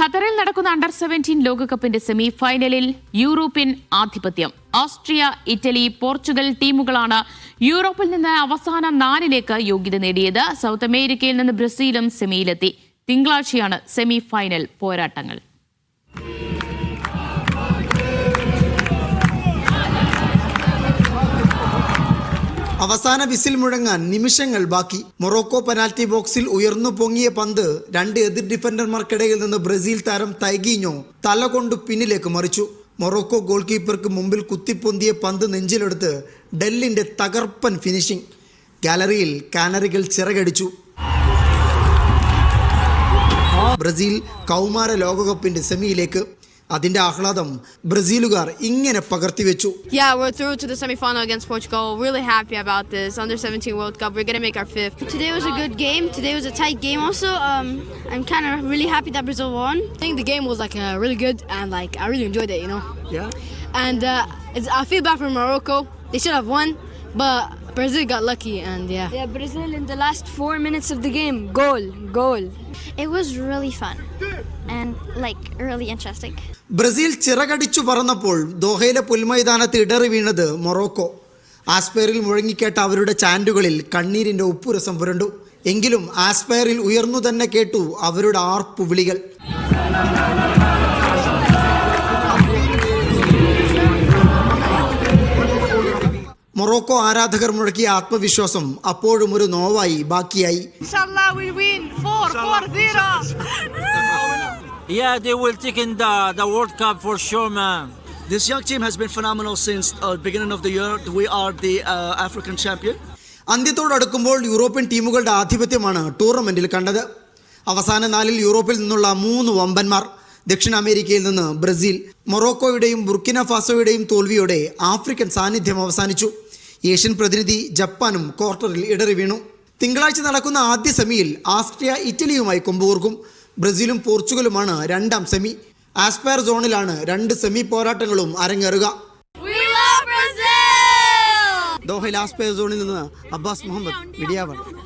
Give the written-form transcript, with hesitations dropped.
ഖത്തറിൽ നടക്കുന്ന അണ്ടർ 17 ലോകകപ്പിന്റെ സെമി ഫൈനലിൽ യൂറോപ്യൻ ആധിപത്യം. ഓസ്ട്രിയ, ഇറ്റലി, പോർച്ചുഗൽ ടീമുകളാണ് യൂറോപ്പിൽ നിന്ന് അവസാന 4ലേക്ക് യോഗ്യത നേടിയത്. സൗത്ത് അമേരിക്കയിൽ നിന്ന് ബ്രസീലും സെമിയിലെത്തി. തിങ്കളാഴ്ചയാണ് സെമി ഫൈനൽ പോരാട്ടങ്ങൾ. അവസാന വിസിൽ മുഴങ്ങാൻ നിമിഷങ്ങൾ ബാക്കി. മൊറോക്കോ പെനാൽറ്റി ബോക്സിൽ ഉയർന്നു പൊങ്ങിയ പന്ത് 2 എതിർ ഡിഫൻഡർമാർക്കിടയിൽ നിന്ന് ബ്രസീൽ താരം തൈഗീഞ്ഞോ തലകൊണ്ട് പിന്നിലേക്ക് മറിച്ചു. മൊറോക്കോ ഗോൾ കീപ്പർക്ക് മുമ്പിൽ കുത്തിപ്പൊന്തിയ പന്ത് നെഞ്ചിലെടുത്ത് ഡെല്ലിന്റെ തകർപ്പൻ ഫിനിഷിംഗ്. ഗാലറിയിൽ കാനറികൾ ചിറകടിച്ചു. ബ്രസീൽ കൗമാര ലോകകപ്പിന്റെ സെമിയിലേക്ക്. അതിന്റെ ആഹ്ലാദം ബ്രസീലുകാർ ഇങ്ങനെ പകർത്തിവെച്ചു. Yeah, we're through to the semi-final against Portugal. Really happy about this under 17 World Cup. We're going to make our 5th. Today was a good game. Today was a tight game also. I'm kind of really happy that Brazil won. I think the game was really good and I really enjoyed it, you know. Yeah. And I feel bad for Morocco. They should have won, but Brazil got lucky and yeah. Yeah, Brazil in the last 4 minutes of the game. Goal. It was really fun and really interesting. Brazil ചിറകടിച്ചു പറന്നപ്പോൾ ദോഹയിലെ പുൽമൈതാനത്ത് ഇടറി വീണത് Morocco. ആസ്പയറിൽ മുഴങ്ങിക്കേട്ട അവരുടെ ചാൻഡുകളിൽ കണ്ണീരിന്റെ ഉപ്പുരസം പുരണ്ടു. എങ്കിലും ആസ്പയറിൽ ഉയർന്നു തന്നെ കേട്ടു അവരുടെ ആർപ്പുവിളികൾ. മൊറോക്കോ ആരാധകർ മുഴക്കിയ ആത്മവിശ്വാസം അപ്പോഴും ഒരു നോവായി ബാക്കിയായി. Yeah, they will take in the World Cup for sure, man. This young team has been phenomenal since beginning of the year. We are the African champion. അന്ത്യത്തോടടുക്കുമ്പോൾ യൂറോപ്യൻ ടീമുകളുടെ ആധിപത്യമാണ് ടൂർണമെന്റിൽ കണ്ടത്. അവസാന 4-ൽ യൂറോപ്പിൽ നിന്നുള്ള 3 വമ്പന്മാർ. ദക്ഷിണ അമേരിക്കയിൽ നിന്ന് ബ്രസീൽ. മൊറോക്കോയുടെയും ബുർക്കിന ഫാസോയുടെയും തോൽവിയോടെ ആഫ്രിക്കൻ സാന്നിധ്യം അവസാനിച്ചു. ഏഷ്യൻ പ്രതിനിധി ജപ്പാനും ക്വാർട്ടറിൽ ഇടറി വീണു. തിങ്കളാഴ്ച നടക്കുന്ന ആദ്യ സെമിയിൽ ഓസ്ട്രിയ ഇറ്റലിയുമായി കൊമ്പുകോർക്കും. ബ്രസീലും പോർച്ചുഗലുമാണ് 2ാം സെമി. ആസ്പയർ സോണിലാണ് 2 സെമി പോരാട്ടങ്ങളും അരങ്ങേറുക. ദോഹയിൽ ആസ്പയർ സോണിൽ നിന്ന് അബ്ബാസ് മുഹമ്മദ്, മീഡിയ 1.